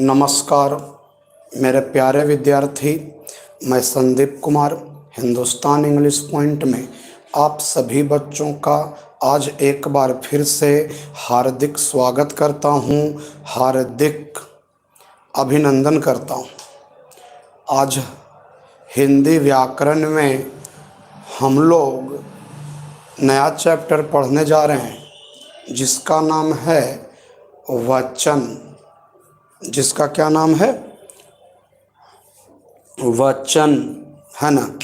नमस्कार मेरे प्यारे विद्यार्थी। मैं संदीप कुमार हिंदुस्तान इंग्लिश पॉइंट में आप सभी बच्चों का आज एक बार फिर से हार्दिक स्वागत करता हूं, हार्दिक अभिनंदन करता हूं। आज हिंदी व्याकरण में हम लोग नया चैप्टर पढ़ने जा रहे हैं जिसका नाम है वचन। जिसका क्या नाम है? वचन, है ना।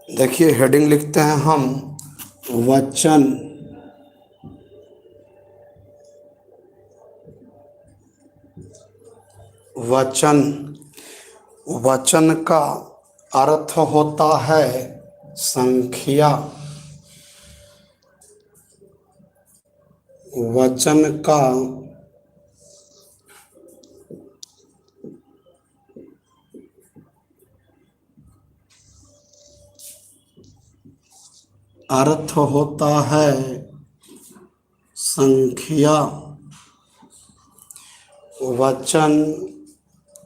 देखिए हेडिंग लिखते हैं हम, वचन। वचन, वचन का अर्थ होता है संख्या। वचन का अर्थ होता है संख्या। वचन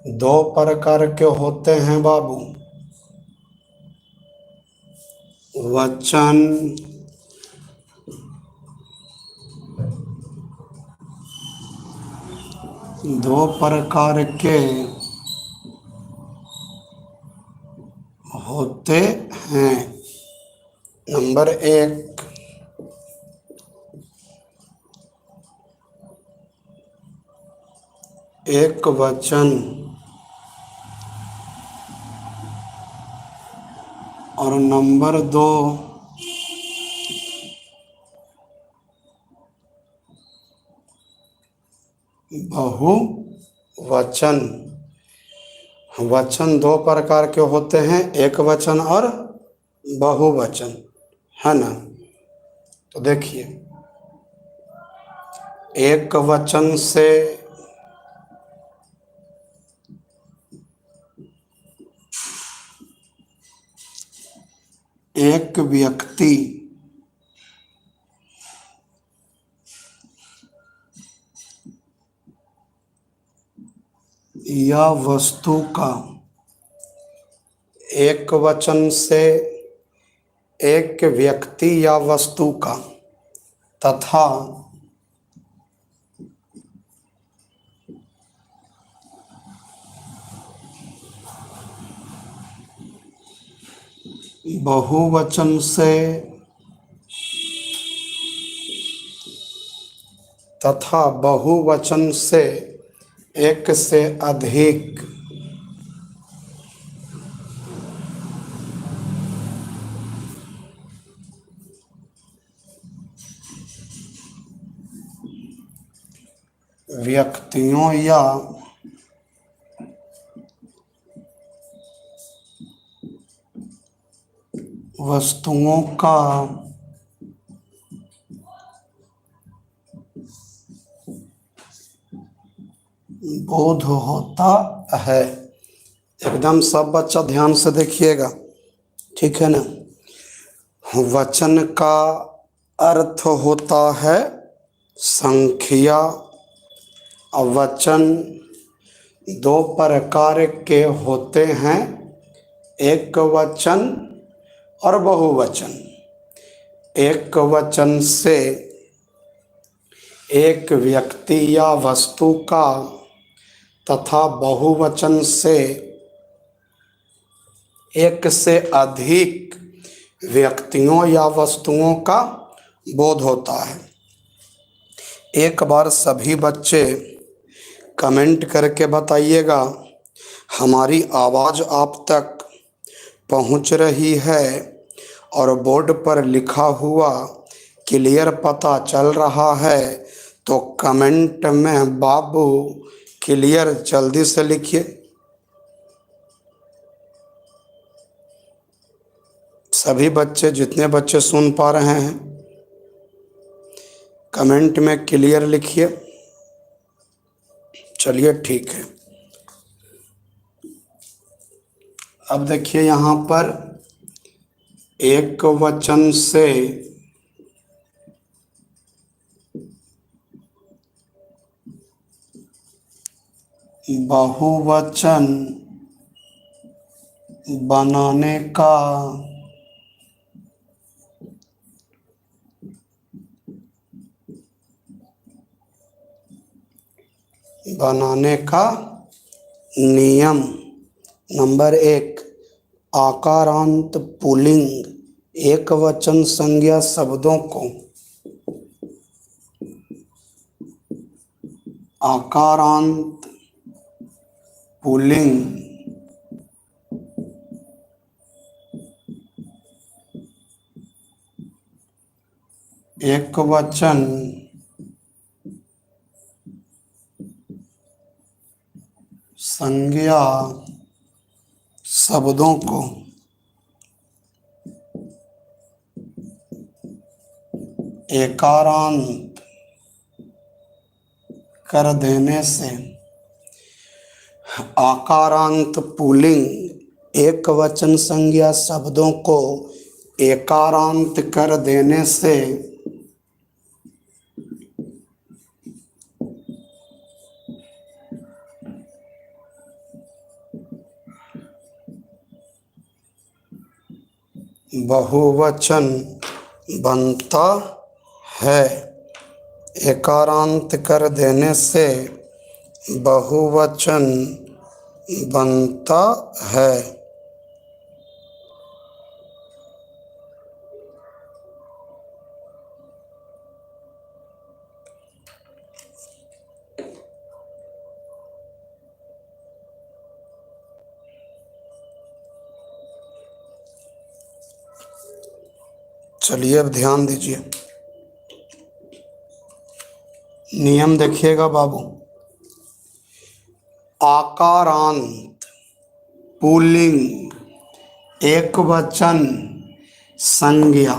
दो प्रकार के होते हैं बाबू। वचन दो प्रकार के होते हैं। नंबर एक, एक वचन, और नंबर दो, बहुवचन। वचन दो प्रकार के होते हैं, एक वचन और बहुवचन, है ना। तो देखिए, एक वचन से एक व्यक्ति या वस्तु का, एक वचन से एक व्यक्ति या वस्तु का तथा बहुवचन से बहुवचन से एक से अधिक व्यक्तियों या वस्तुओं का बोध होता है। एकदम सब बच्चा ध्यान से देखिएगा, ठीक है ना। वचन का अर्थ होता है संख्या। वचन दो प्रकार के होते हैं, एक वचन और बहुवचन। एक वचन से एक व्यक्ति या वस्तु का तथा बहुवचन से एक से अधिक व्यक्तियों या वस्तुओं का बोध होता है। एक बार सभी बच्चे कमेंट करके बताइएगा हमारी आवाज़ आप तक पहुंच रही है और बोर्ड पर लिखा हुआ क्लियर पता चल रहा है। तो कमेंट में बाबू क्लियर जल्दी से लिखिए। सभी बच्चे, जितने बच्चे सुन पा रहे हैं, कमेंट में क्लियर लिखिए। चलिए ठीक है। अब देखिए यहाँ पर एक वचन से बहुवचन बनाने का नियम। नंबर 1, आकारांत पुल्लिंग एक वचन संज्ञा शब्दों को आकारांत पुल्लिंग एक वचन संज्ञा शब्दों को एकारांत कर देने से, आकारांत पुल्लिंग एक वचन संज्ञा शब्दों को एकारांत कर देने से बहुवचन बनता है। एकारांत कर देने से बहुवचन बनता है। चलिए अब ध्यान दीजिए, नियम देखिएगा बाबू। आकारांत पुल्लिंग एक वचन संज्ञा।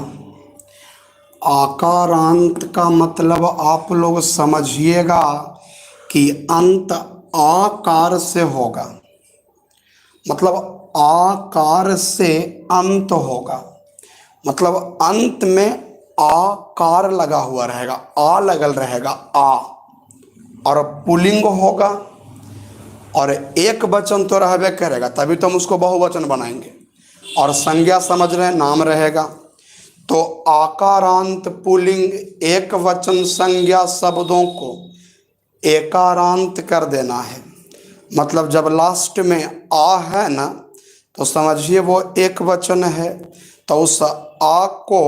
आकारांत का मतलब आप लोग समझिएगा कि अंत आकार से होगा, मतलब आकार से अंत होगा, मतलब अंत में आकार लगा हुआ रहेगा, आ लगल रहेगा आ, और पुल्लिंग होगा और एक वचन तो रहबे करेगा, तभी तो हम उसको बहुवचन बनाएंगे। और संज्ञा समझ रहे हैं, नाम रहेगा। तो आकारांत पुल्लिंग एक वचन संज्ञा शब्दों को एकारांत कर देना है। मतलब जब लास्ट में आ है ना, तो समझिए वो एक वचन है, तो उस आ को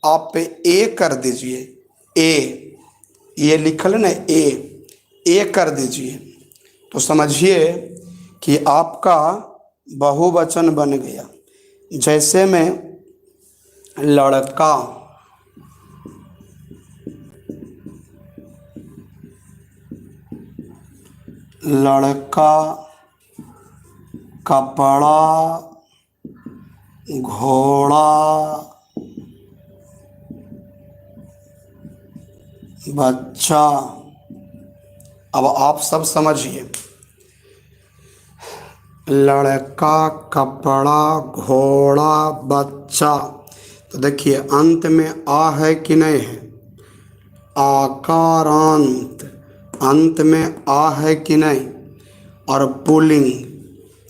आप ए कर दीजिए। ए, ये लिखल है ना, ए कर दीजिए, तो समझिए कि आपका बहुवचन बन गया। जैसे में लड़का, लड़का, कपड़ा, घोड़ा, बच्चा। अब आप सब समझिए, लड़का, कपड़ा, घोड़ा, बच्चा। तो देखिए अंत में आ है कि नहीं है? आकारांत अंत में आ है कि नहीं? और पुल्लिंग,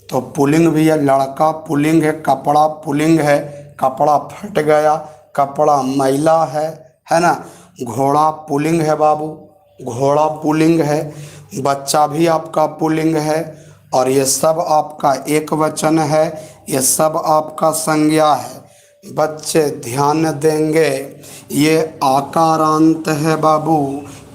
तो पुल्लिंग भी है, लड़का पुल्लिंग है, कपड़ा पुल्लिंग है, कपड़ा फट गया, कपड़ा मैला है ना। घोड़ा पुल्लिंग है बाबू, घोड़ा पुल्लिंग है, बच्चा भी आपका पुल्लिंग है, और ये सब आपका एक वचन है, ये सब आपका संज्ञा है। बच्चे ध्यान देंगे, ये आकारांत है बाबू,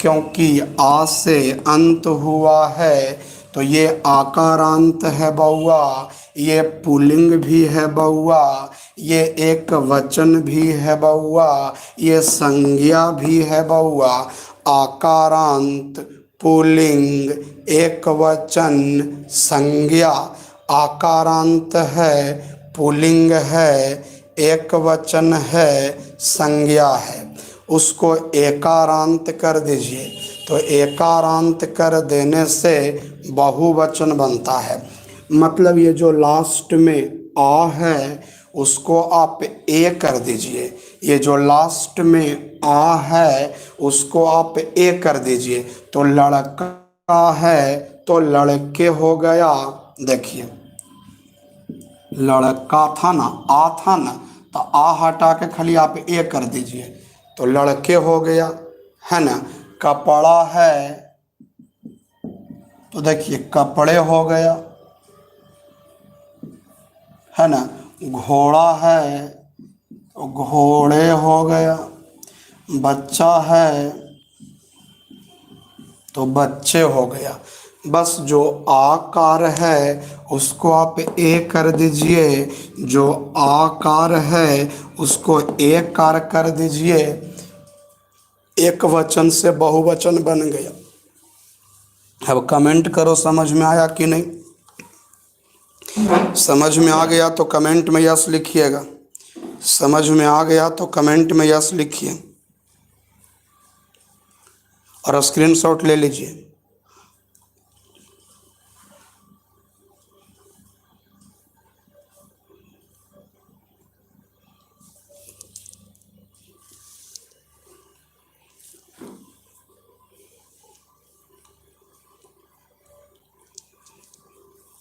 क्योंकि आ से अंत हुआ है, तो ये आकारांत है बउआ। ये पुल्लिंग भी है बउआ, ये एक वचन भी है बउआ, ये संज्ञा भी है बउआ। आकारांत पुल्लिंग एक वचन संज्ञा, आकारांत है, पुल्लिंग है, एक वचन है, संज्ञा है, उसको एकारांत कर दीजिए। तो एकारांत कर देने से बहुवचन बनता है। मतलब ये जो लास्ट में आ है उसको आप ए कर दीजिए, ये जो लास्ट में आ है उसको आप ए कर दीजिए। तो लड़का है तो लड़के हो गया। देखिए लड़का था ना, आ था ना, तो आ हटा के खाली आप ए कर दीजिए तो लड़के हो गया, है ना। कपड़ा है तो देखिए कपड़े हो गया, है ना। घोड़ा है तो घोड़े हो गया। बच्चा है तो बच्चे हो गया। बस जो आकार है उसको आप ए कर दीजिए, जो आकार है उसको एक कार कर दीजिए, एक वचन से बहुवचन बन गया। अब कमेंट करो समझ में आया कि नहीं। समझ में आ गया तो कमेंट में यस लिखिएगा, समझ में आ गया तो कमेंट में यस लिखिए और स्क्रीनशॉट ले लीजिए।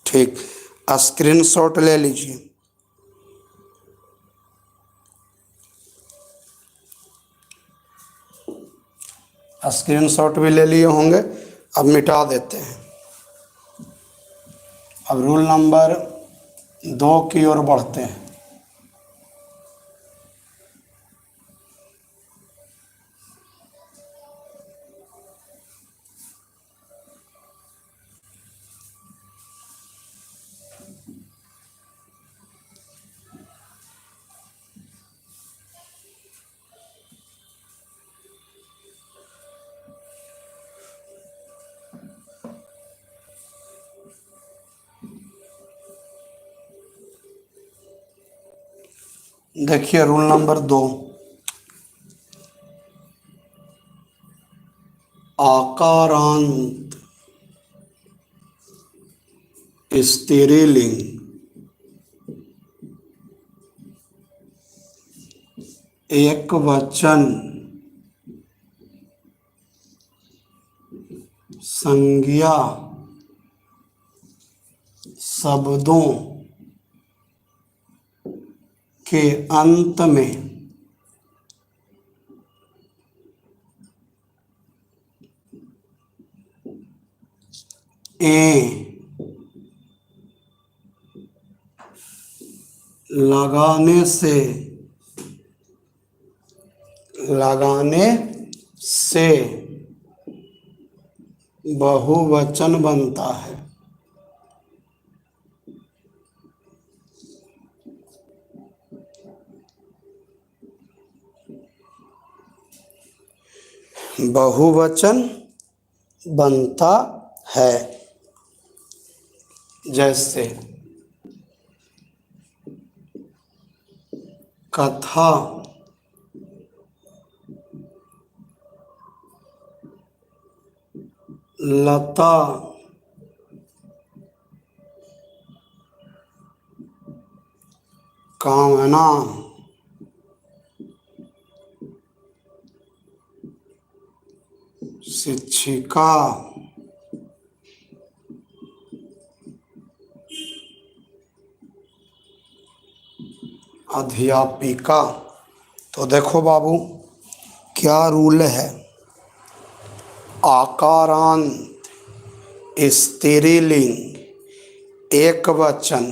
ठीक, स्क्रीनशॉट ले लीजिए। स्क्रीनशॉट भी ले लिए होंगे। अब मिटा देते हैं। अब रूल नंबर 2 की ओर बढ़ते हैं। देखिए रूल नंबर 2, आकारांत स्त्रीलिंग एक वचन संज्ञा शब्दों के अंत में ए लगाने से बहुवचन बनता है। बहुवचन बनता है। जैसे कथा, लता, कामना, शिक्षिका, अध्यापिका। तो देखो बाबू क्या रूल है। आकारांत स्त्रीलिंग एक वचन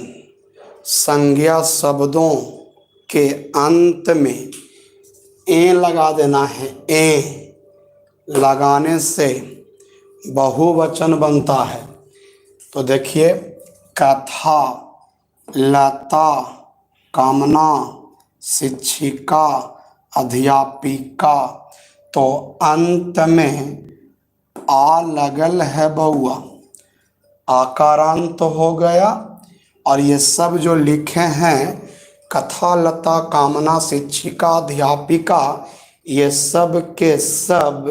संज्ञा शब्दों के अंत में ए लगा देना है। ए लगाने से बहुवचन बनता है। तो देखिए कथा, लता, कामना, शिक्षिका, अध्यापिका। तो अंत में आ लगल है बउआ, आकारांत हो गया। और ये सब जो लिखे हैं कथा, लता, कामना, शिक्षिका, अध्यापिका, ये सब के सब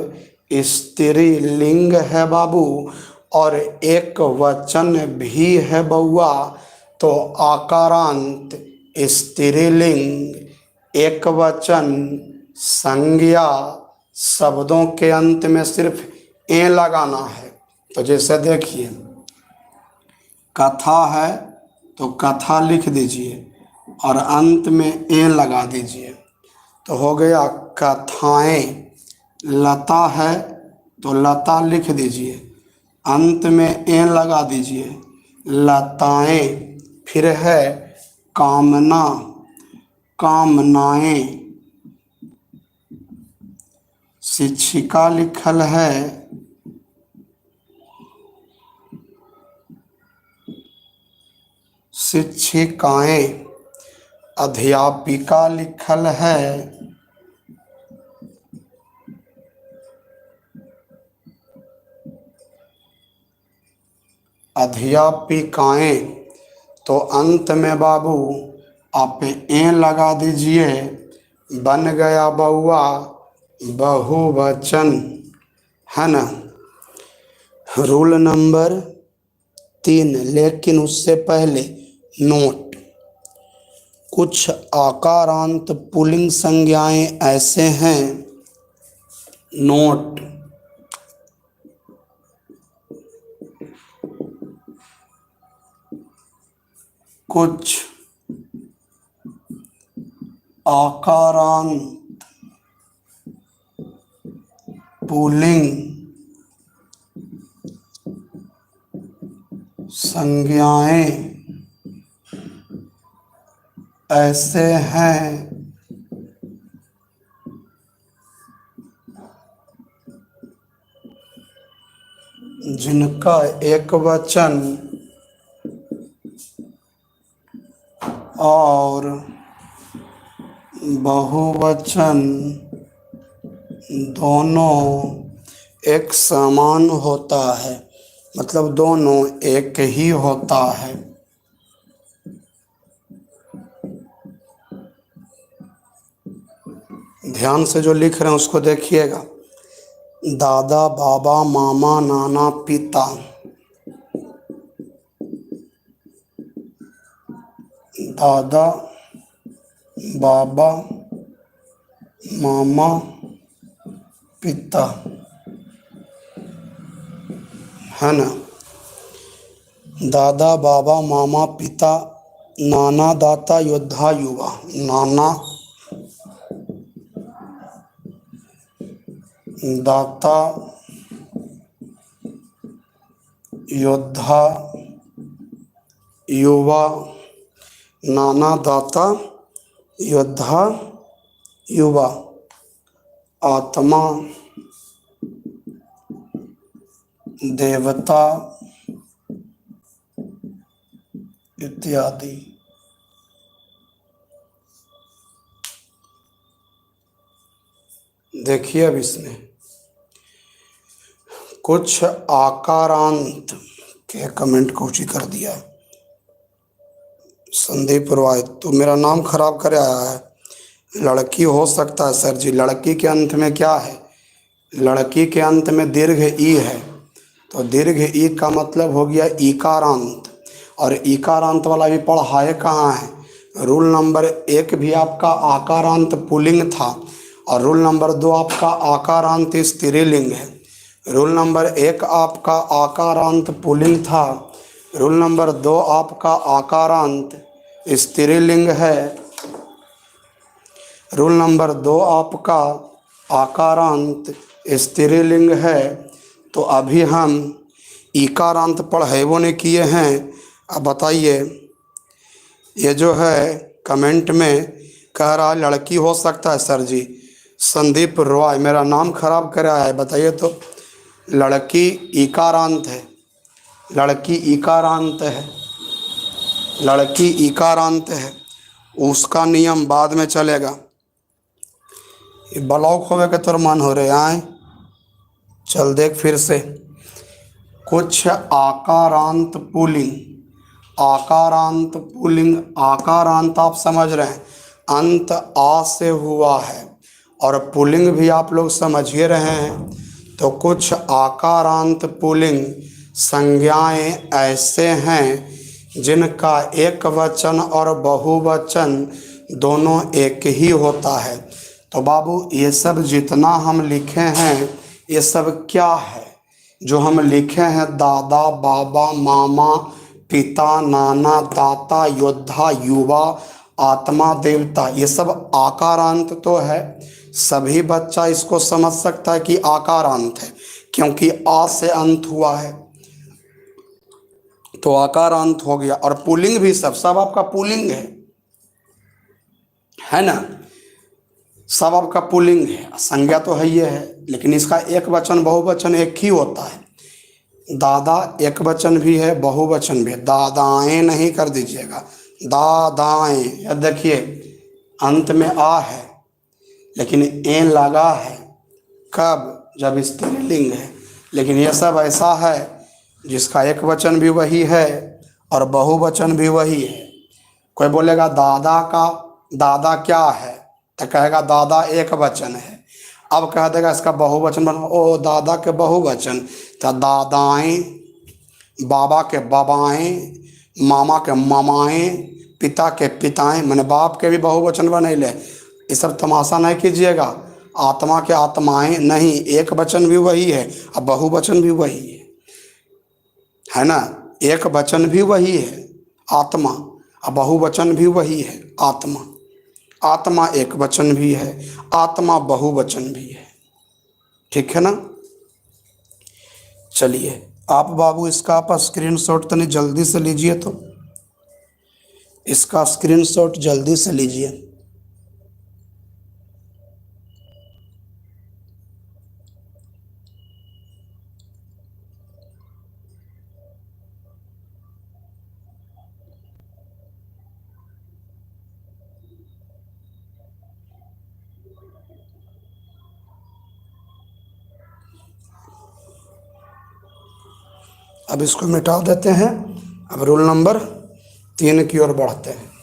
स्त्रीलिंग है बाबू और एक वचन भी है बउआ। तो आकारांत स्त्रीलिंग एक वचन संज्ञा शब्दों के अंत में सिर्फ ए लगाना है। तो जैसे देखिए कथा है तो कथा लिख दीजिए और अंत में ए लगा दीजिए, तो हो गया कथाएं। लता है तो लता लिख दीजिए, अंत में ए लगा दीजिए, लताएं। फिर है कामना, कामनाएं। शिक्षिका लिखल है, शिक्षिकाएं। अध्यापिका लिखल है, अध्यापिकाएं। तो अंत में बाबू आप ए लगा दीजिए, बन गया बउआ बहुवचन, है ना। रूल नंबर 3, लेकिन उससे पहले नोट। कुछ आकारांत पुल्लिंग संज्ञाएं ऐसे हैं, नोट। कुछ आकारांत पुल्लिंग संज्ञाएं ऐसे हैं जिनका एक वचन और बहुवचन दोनों एक समान होता है, मतलब दोनों एक ही होता है। ध्यान से जो लिख रहे हैं उसको देखिएगा। दादा, बाबा, मामा, नाना, पिता। दादा, बाबा, मामा, पिता, है ना। दादा, बाबा, मामा, पिता, नाना, दाता, योद्धा, युवा। नाना, दाता, योद्धा, युवा। नाना, दाता, योद्धा, युवा। आत्मा, देवता इत्यादि। देखिए अब इसमें कुछ आकारांत के कमेंट कोची कर दिया संदीप रॉय, तो मेरा नाम खराब करे आया है। लड़की हो सकता है सर जी। लड़की के अंत में क्या है? लड़की के अंत में दीर्घ ई है, तो दीर्घ ई का मतलब हो गया ईकारांत, और ईकारांत वाला भी पढ़ा है कहाँ है। रूल नंबर 1 भी आपका आकारांत पुल्लिंग था, और रूल नंबर 2 आपका आकारांत स्त्रीलिंग है। रूल नंबर 1 आपका आकारांत पुल्लिंग था, रूल नंबर 2 आपका आकारांत स्त्रीलिंग है, रूल नंबर 2 आपका आकारांत स्त्रीलिंग है। तो अभी हम ईकारांत पढ़े वो नहीं किए हैं। अब बताइए, ये जो है कमेंट में कह रहा है लड़की हो सकता है सर जी। संदीप रॉय मेरा नाम खराब कर रहा है, बताइए तो। लड़की ईकारांत है, लड़की ईकारांत है, लड़की ईकारांत है। उसका नियम बाद में चलेगा। ये ब्लॉक होवे के तोर मन हो रहे आए। चल देख फिर से। कुछ आकारांत पुल्लिंग, आकारांत पुल्लिंग, आकारांत आप समझ रहे हैं अंत आ से हुआ है, और पुल्लिंग भी आप लोग समझ ही रहे हैं। तो कुछ आकारांत पुल्लिंग संज्ञाएं ऐसे हैं जिनका एक वचन और बहुवचन दोनों एक ही होता है। तो बाबू ये सब जितना हम लिखे हैं ये सब क्या है? जो हम लिखे हैं दादा, बाबा, मामा, पिता, नाना, दाता, योद्धा, युवा, आत्मा, देवता, ये सब आकारांत तो है। सभी बच्चा इसको समझ सकता है कि आकारांत है, क्योंकि आ से अंत हुआ है तो आकारांत हो गया। और पुल्लिंग भी सब सब आपका पुल्लिंग है ना, सब आपका पुल्लिंग है। संज्ञा तो है ये है, लेकिन इसका एक वचन बहुवचन एक ही होता है। दादा एक वचन भी है, बहुवचन भी है। दादाएं नहीं कर दीजिएगा, दादाएं। या देखिए अंत में आ है लेकिन ए लगा है, कब? जब स्त्रीलिंग है। लेकिन यह सब ऐसा है जिसका एक वचन भी वही है और बहुवचन भी वही है। कोई बोलेगा दादा का दादा क्या है, तो कहेगा दादा एक वचन है। अब कह देगा इसका बहुवचन बना, ओ दादा के बहुवचन, तो दादाएं, बाबा के बाबाएं, मामा के मामाएं, पिता के पिताएं, मैंने बाप के भी बहुवचन बनैले। ये सब तमाशा नहीं कीजिएगा। आत्मा के आत्माएं नहीं, एक वचन भी वही है और बहुवचन भी वही है ना। एक वचन भी वही है आत्मा और बहुवचन भी वही है आत्मा। आत्मा एक वचन भी है, आत्मा बहुवचन भी है। ठीक है ना। चलिए आप बाबू इसका आप स्क्रीनशॉट तनी जल्दी से लीजिए, तो इसका स्क्रीनशॉट जल्दी से लीजिए। अब इसको मिटा देते हैं। अब रूल नंबर 3 की ओर बढ़ते हैं।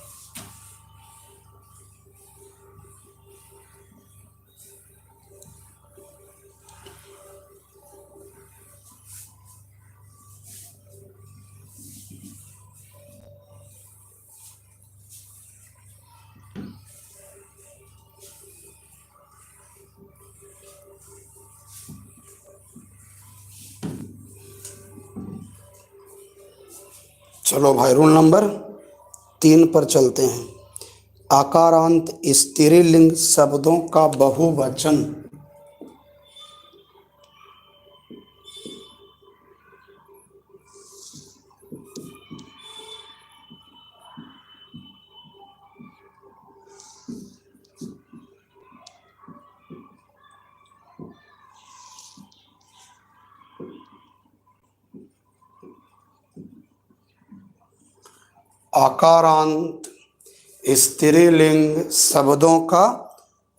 चलो भाई रूल नंबर 3 पर चलते हैं। आकारांत स्त्रीलिंग शब्दों का बहुवचन। आकारांत स्त्रीलिंग शब्दों का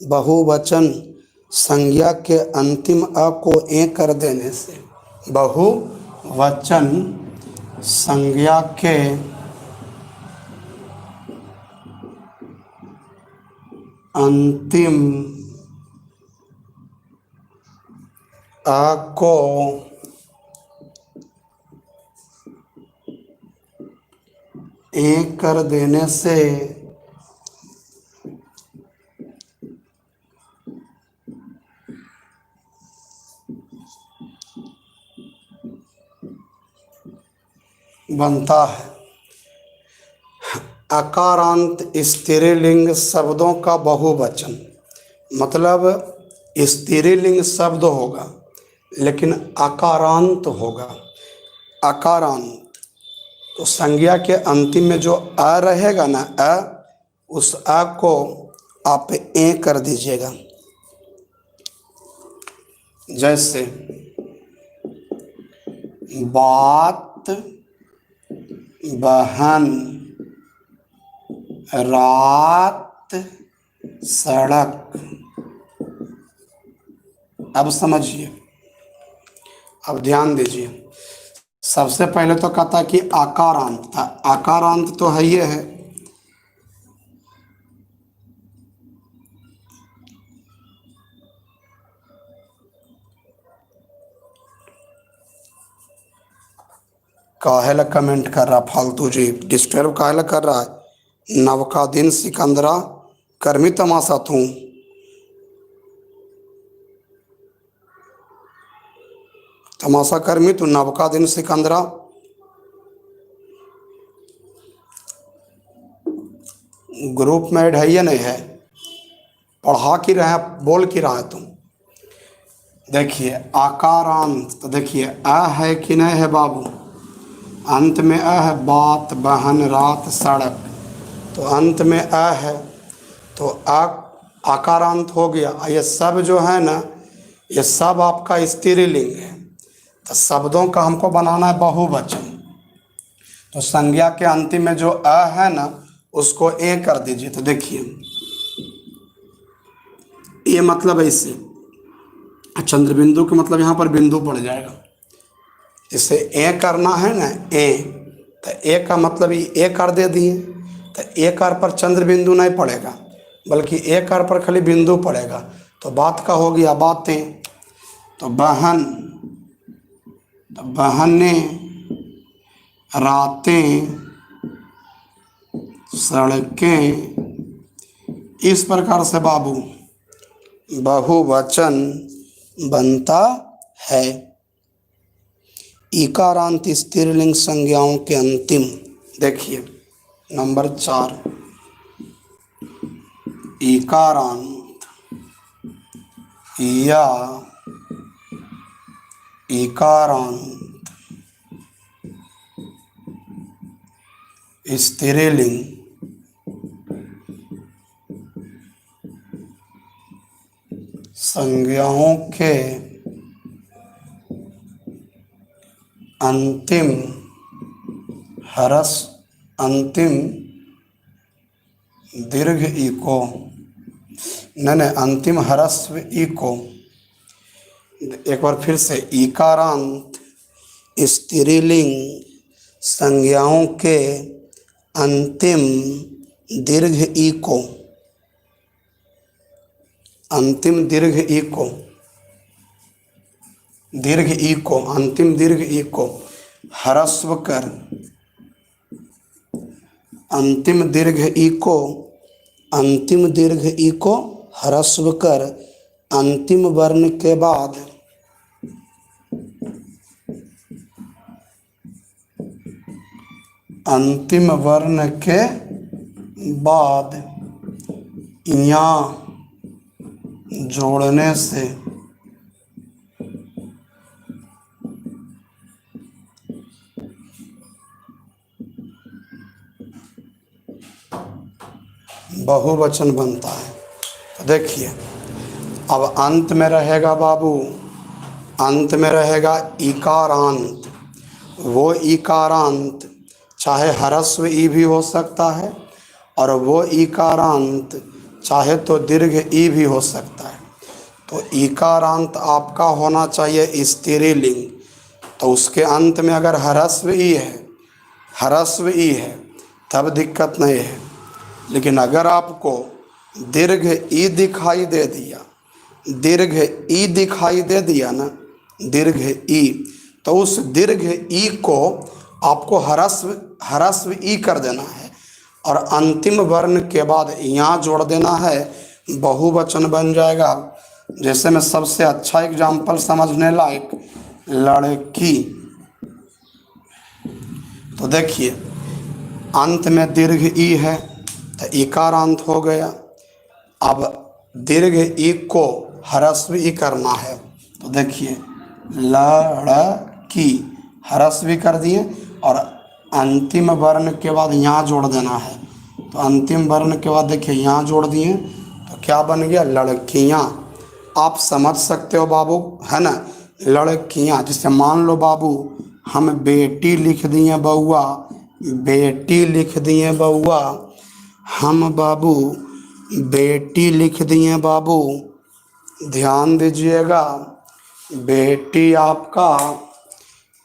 बहुवचन संज्ञा के अंतिम अ को ए कर देने से। बहुवचन संज्ञा के अंतिम अ को ए कर देने से बनता है। आकारांत स्त्रीलिंग शब्दों का बहुवचन मतलब स्त्रीलिंग शब्द होगा लेकिन आकारांत होगा। आकारांत तो संज्ञा के अंतिम में जो अ रहेगा ना, उस अ को आप ए कर दीजिएगा। जैसे बात, बहन, रात, सड़क। अब समझिए, अब ध्यान दीजिए। सबसे पहले तो कहता कि आकारांत था। आकारांत तो है ये है, काहेला कमेंट कर रहा फालतू जी, डिस्टर्ब काहेला कर रहा है। नवका दिन सिकंदरा कर्मी तमाशा तू। तमाशा कर्मी तू नवका दिन सिकंदरा। ग्रुप में ऐड है या नहीं है? पढ़ा की रहे, बोल की रहा है तुम? देखिए आकारांत, तो देखिए अ है कि नहीं है बाबू? अंत में अ है, बात, बहन, रात, सड़क, तो अंत में अ है, तो आकारांत हो गया। ये सब जो है ना, ये सब आपका स्त्रीलिंग है। तो शब्दों का हमको बनाना है बहुवचन, तो संज्ञा के अंतिम में जो अ है ना, उसको ए कर दीजिए। तो देखिए ये मतलब ऐसे, चंद्र बिंदु के मतलब यहाँ पर बिंदु पड़ जाएगा। इसे ए करना है ना, ए, तो ए का मतलब ये ए कर दे दिए, तो ए कर पर चंद्र बिंदु नहीं पड़ेगा, बल्कि ए कर पर खाली बिंदु पड़ेगा। तो बात का हो गया बातें, तो बहन, तो बहने, रातें, सड़कें, इस प्रकार से बाबू बहुवचन बनता है। इकारांत स्त्रीलिंग संज्ञाओं के अंतिम, देखिए नंबर 4, इकारांत या इकारांत स्त्रीलिंग संज्ञाओं के अंतिम अंतिम दीर्घ ई को, नहीं, अंतिम ह्रस्व ई को, एक बार फिर से, इकारांत स्त्रीलिंग संज्ञाओं के अंतिम दीर्घ ई को, अंतिम दीर्घ ई को, दीर्घ ई को, अंतिम दीर्घ ई को ह्रस्व कर, अंतिम दीर्घ ई को, अंतिम दीर्घ ई को ह्रस्व कर अंतिम वर्ण के बाद अंतिम वर्ण के बाद या जोड़ने से बहुवचन बनता है। तो देखिए अब अंत में रहेगा बाबू, अंत में रहेगा इकारांत। वो इकारांत चाहे ह्रस्व ई भी हो सकता है, और वो इकारांत चाहे तो दीर्घ ई भी हो सकता है। तो इकारांत आपका होना चाहिए स्त्रीलिंग, तो उसके अंत में अगर ह्रस्व ई है, ह्रस्व ई है, तब दिक्कत नहीं है। लेकिन अगर आपको दीर्घ ई दिखाई दे दिया, दीर्घ ई दिखाई दे दिया ना, दीर्घ ई, तो उस दीर्घ ई को आपको ह्रस्व ई कर देना है, और अंतिम वर्ण के बाद यहाँ जोड़ देना है, बहुवचन बन जाएगा। जैसे में सबसे अच्छा एग्जाम्पल समझने लायक, लड़की। तो देखिए अंत में दीर्घ ई है, तो इकारांत हो गया। अब दीर्घ ई को ह्रस्व ई करना है, तो देखिए लड़की, ह्रस्व ई कर दिए, और अंतिम वर्ण के बाद यहाँ जोड़ देना है। तो अंतिम वर्ण के बाद देखिए यहाँ जोड़ दिए, तो क्या बन गया? लड़कियाँ। आप समझ सकते हो बाबू, है ना, लड़कियाँ। जैसे मान लो बाबू हम बेटी लिख दिए बउआ, बेटी लिख दिए बउआ, हम बाबू बेटी लिख दिए बाबू। ध्यान दीजिएगा, बेटी आपका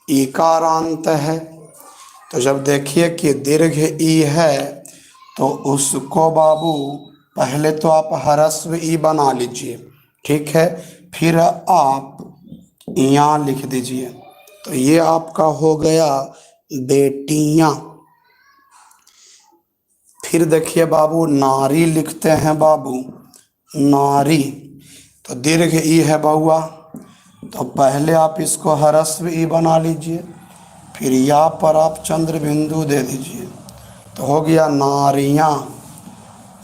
इकारांत है, तो जब देखिए कि दीर्घ ई है, तो उसको बाबू पहले तो आप ह्रस्व ई बना लीजिए, ठीक है, फिर आप यहाँ लिख दीजिए। तो ये आपका हो गया बेटियाँ। फिर देखिए बाबू नारी लिखते हैं बाबू, नारी, तो दीर्घ ई है बउआ, तो पहले आप इसको ह्रस्व ई बना लीजिए, फिर यहाँ पर आप चंद्र बिंदु दे दीजिए, तो हो गया नारियाँ।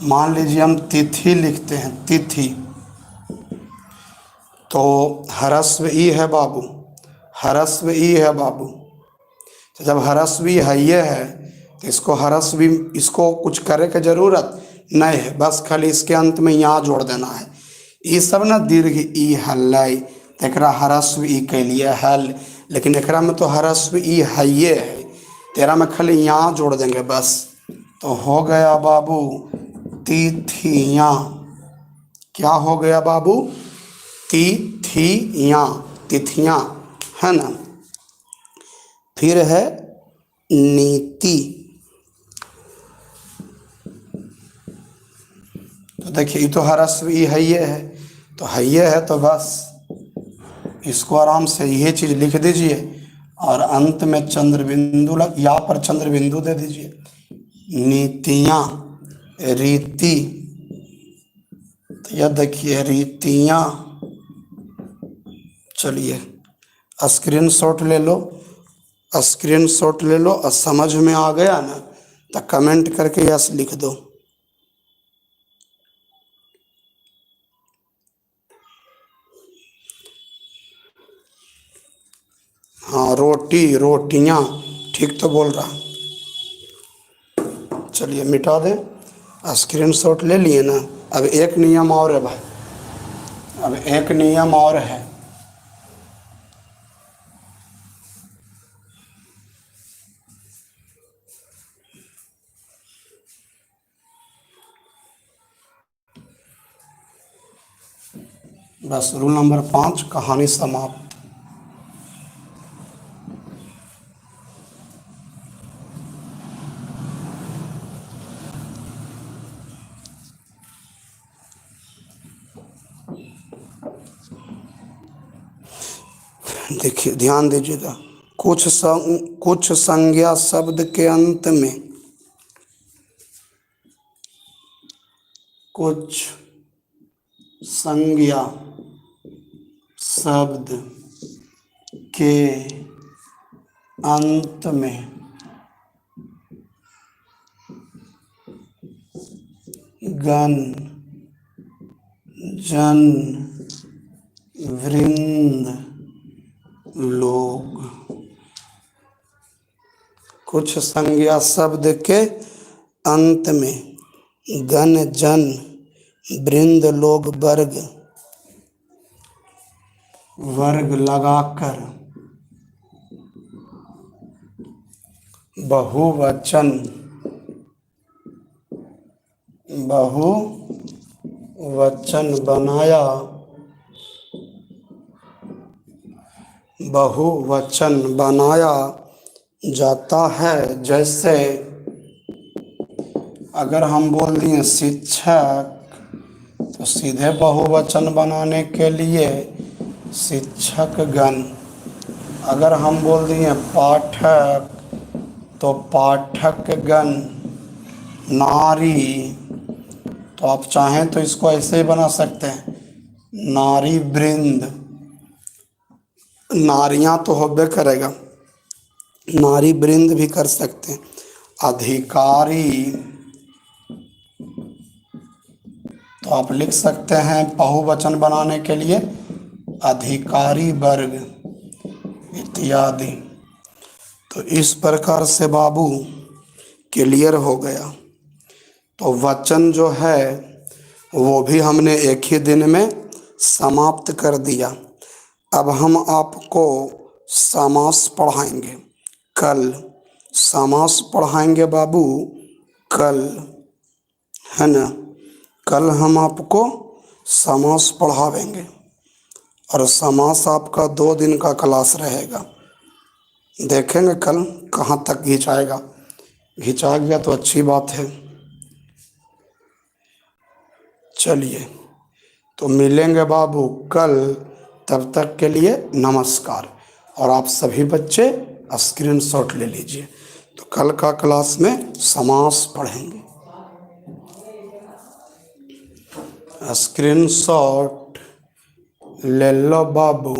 मान लीजिए हम तिथि लिखते हैं, तिथि, तो ह्रस्व ई है बाबू, ह्रस्व ई है बाबू। तो जब ह्रस्व ई है ये है, तो इसको ह्रस्व ई, इसको कुछ करे की जरूरत नहीं है, बस खाली इसके अंत में यहाँ जोड़ देना है। ये सब ना दीर्घ ई हल्लई, तो एकरा ह्रस्व ई के लिए हल, लेकिन एकरा में तो ह्रस्व ई है ये है, तेरा में खाली यहाँ जोड़ देंगे बस। तो हो गया बाबू तिथियाँ। क्या हो गया बाबू? तिथियाँ, तिथियाँ, है ना। फिर है नीति। तो देखिए ये तो ह्रस्व ई है ये है, तो है ये है, तो बस इसको आराम से ये चीज़ लिख दीजिए और अंत में चंद्र बिंदु लग, यहाँ पर चंद्र बिंदु दे दीजिए। नीतियाँ, रीति, तो यह देखिए रीतियाँ। चलिए स्क्रीनशॉट ले लो, स्क्रीनशॉट ले लो, और समझ में आ गया ना तो कमेंट करके यस लिख दो। हाँ रोटी, रोटियाँ, ठीक तो बोल रहा। चलिए मिटा दें, स्क्रीनशॉट ले लिए ना। अब एक नियम और है भाई, अब एक नियम और है। बस रूल नंबर 5, कहानी समाप्त। देखिए ध्यान दीजिएगा, कुछ संज्ञा शब्द के अंत में, कुछ संज्ञा शब्द के अंत में गण, जन, वृंद, लोग। कुछ संज्ञा शब्द के अंत में गण, जन, वृंद, लोग, वर्ग लगाकर बहुवचन बनाया, बहुवचन बनाया जाता है। जैसे अगर हम बोल दिए शिक्षक, तो सीधे बहुवचन बनाने के लिए शिक्षकगण। अगर हम बोल दिए पाठक, तो पाठकगण। नारी, तो आप चाहें तो इसको ऐसे ही बना सकते हैं, नारी वृंद। नारियां तो होबे करेगा, नारी वृंद भी कर सकते हैं। अधिकारी, तो आप लिख सकते हैं बहुवचन बनाने के लिए अधिकारी वर्ग इत्यादि। तो इस प्रकार से बाबू क्लियर हो गया। तो वचन जो है वो भी हमने एक ही दिन में समाप्त कर दिया। अब हम आपको समास पढ़ाएंगे कल, समास पढ़ाएंगे बाबू कल, है ना। कल हम आपको समास पढ़ावेंगे, और समास आपका 2 दिन का क्लास रहेगा। देखेंगे कल कहाँ तक खिंचाएगा, खिंचा गया तो अच्छी बात है। चलिए तो मिलेंगे बाबू कल, तब तक के लिए नमस्कार। और आप सभी बच्चे स्क्रीनशॉट ले लीजिए, तो कल का क्लास में समास पढ़ेंगे। स्क्रीनशॉट ले लो बाबू।